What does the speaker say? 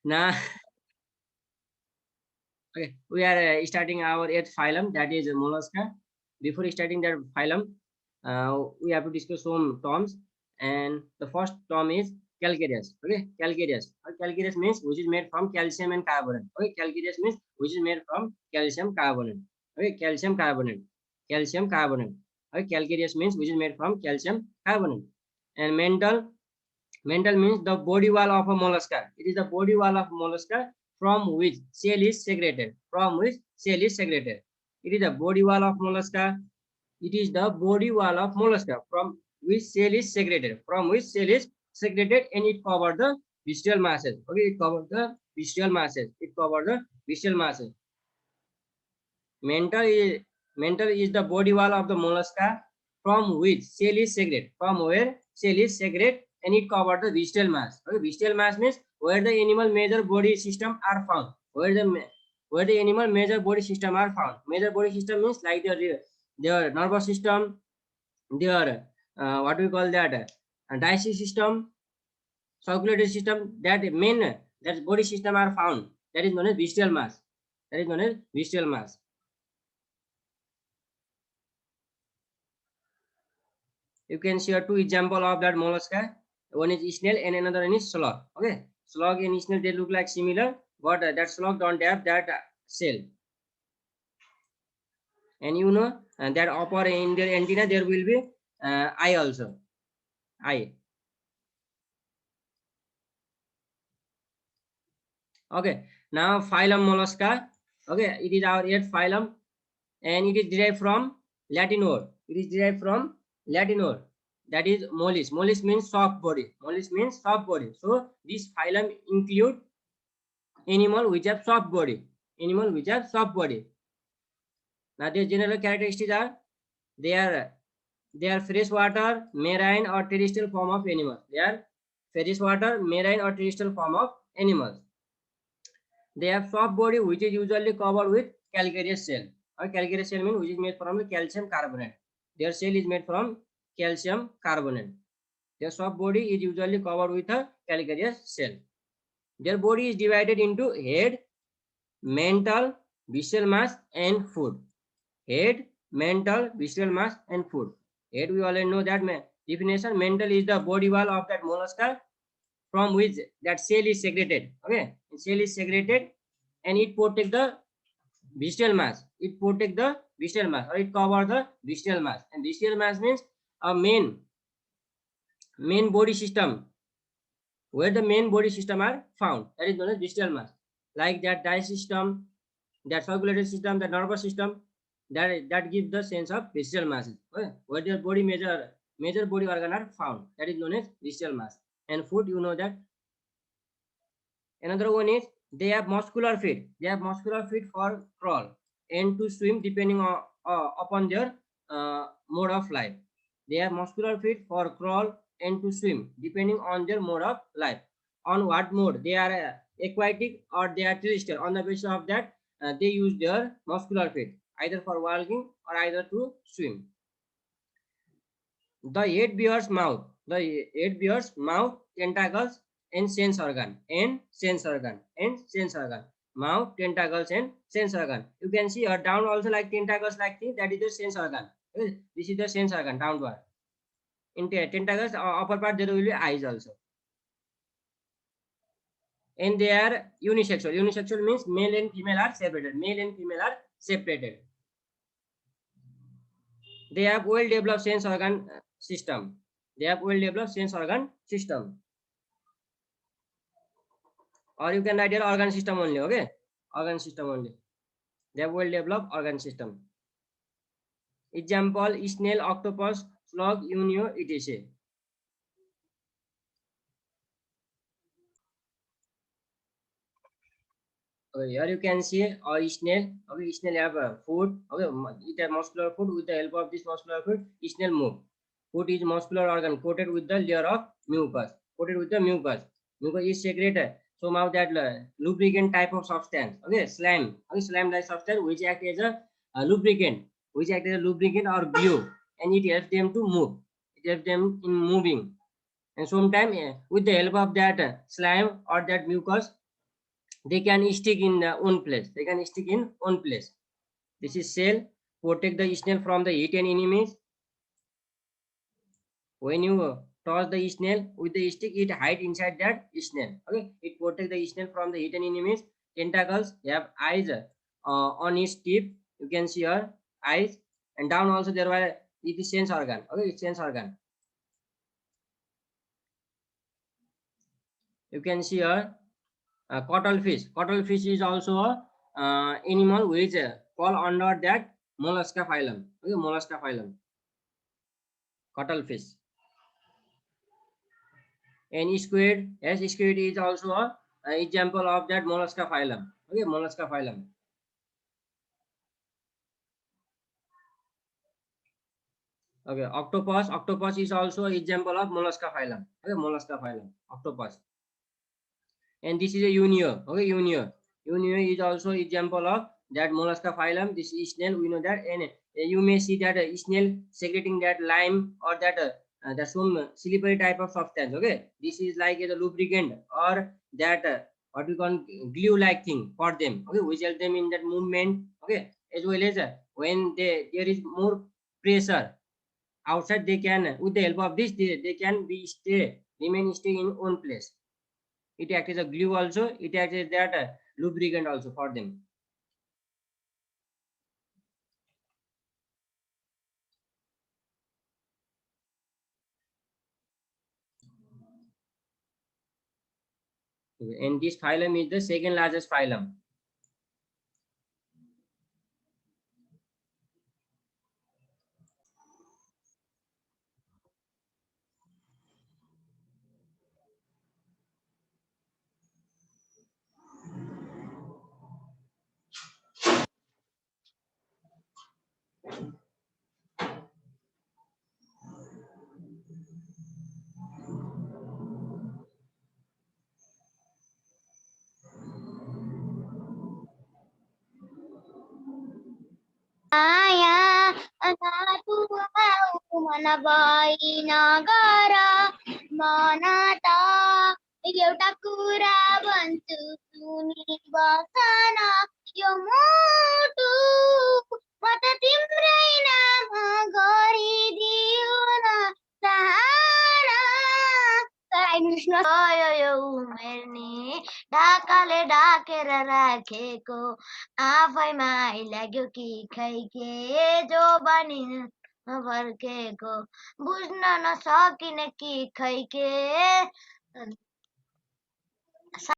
Now, okay, we are starting our eighth phylum, that is mollusca. Before starting that phylum, we have to discuss some terms, and the first term is calcareous. Okay, calcareous. Calcareous means which is made from calcium and carbonate. Okay, calcareous means which is made from calcium carbonate. Okay, calcium carbonate, calcium carbonate. Okay, calcareous means which is made from calcium carbonate. And mental means the body wall of a mollusca. It is the body wall of mollusca from which shell is segregated. From which shell is segregated. It is the body wall of mollusca. It is the body wall of mollusca from which shell is segregated. From which shell is segregated, and it covers the visceral masses. Okay, it covers the visceral masses. It covers the visceral masses. Mental is the body wall of the mollusca from which shell is segregated. From where shell is segregated, and it covers the visceral mass. Okay, visceral mass means where the animal major body system are found. Where the animal major body system are found. Major body system means like their nervous system, their what we call that digestive system, circulatory system. That main that body system are found. That is known as visceral mass. That is known as visceral mass. You can see two example of that mollusca. One is snail and another one is slug. Okay, slug and snail, they look like similar, but that slug don't have that shell. And you know, that upper in their antenna there will be eye also. Eye. Okay. Now phylum mollusca. Okay, it is our eighth phylum, and it is derived from Latin word. It is derived from Latin word. That is mollis. Mollis means soft body. Mollis means soft body. So this phylum include animal which have soft body. Animal which have soft body. Now their general characteristics are they are freshwater, marine or terrestrial form of animals. They are freshwater, marine or terrestrial form of animals. They have soft body which is usually covered with calcareous shell. Or calcareous shell means which is made from calcium carbonate. Their shell is made from calcium carbonate. Their soft body is usually covered with a calcareous shell. Their body is divided into head, mental, visceral mass, and food. Head, mental, visceral mass, and food. Head, we already know that definition. Mental is the body wall of that mollusca from which that cell is segregated. Okay, cell is segregated, and it protects the visceral mass. It protects the visceral mass, or it covers the visceral mass. And visceral mass means a main body system where the main body system are found. That is known as visceral mass. Like that digestive system, that circulatory system, the nervous system, that gives the sense of visceral mass. Okay? Where the body major body organ are found. That is known as visceral mass. And food, you know that. Another one is they have muscular feet. They have muscular feet for crawl and to swim depending on upon their mode of life. They have muscular feet for crawl and to swim depending on their mode of life. On what mode they are aquatic or they are terrestrial. On the basis of that, they use their muscular feet either for walking or either to swim. The head bears mouth. The head bears mouth, tentacles, and sense organ. Mouth, tentacles, and sense organ. You can see down also like tentacles like this. That is the sense organ. This is the sense organ downward. In tentacles, upper part there will be eyes also. And they are unisexual. Unisexual means male and female are separated. Male and female are separated. They have well developed sense organ system. They have well developed sense organ system. Or you can write your organ system only. Okay, organ system only. They have well developed organ system. Example: snail, octopus, slug, unio, etc. Okay, here you can see a snail. Okay, snail have food. Okay, it has muscular food. With the help of this muscular food, snail move. Foot is muscular organ coated with the layer of mucus. Coated with the mucus. Mucus is secreted. So now that lubricant type of substance. Okay, slime. Okay, slime like substance which act as a lubricant. Which act as a lubricant or glue, and it helps them to move. It helps them in moving. And sometimes with the help of that slime or that mucus, they can stick in their own place. They can stick in own place. This is shell, protect the snail from the heat and enemies. When you toss the snail with the stick, it hide inside that snail. Okay, it protect the snail from the heat and enemies. Tentacles, they have eyes on its tip. You can see her eyes, and down also there were it is sense organ. Okay, it's sense organ. You can see her cuttlefish. Cuttlefish is also a animal which fall under that mollusca phylum. Okay, mollusca phylum. Cuttlefish. And squid, yes, squid is also a example of that mollusca phylum. Okay, mollusca phylum. Okay, octopus. Octopus is also example of mollusca phylum. Okay, mollusca phylum. Octopus. And this is a unio. Okay, unio. Unio is also example of that mollusca phylum. This is snail. We know that, and you may see that snail secreting that lime or that some slippery type of substance. Okay, this is like a lubricant or that what we call glue like thing for them. Okay, which help them in that movement. Okay, as well as when there is more pressure outside, they can with the help of this they can be stay in one place. It acts as a glue also. It acts as that lubricant also for them. And this phylum is the second largest phylum. माया अनाथु आउ मन भई नगर मन त एउटा कुरा भन्छु सुनि बसन यो मुटु म त तिम्रै नाम गरिदियो न सहारा यो उमेर्ने ढाकाले ढाकेर राखेको आफैमा लाग्यो कि खै के जो बनिन नफर्केको बुझ्न नसकिने कि खै के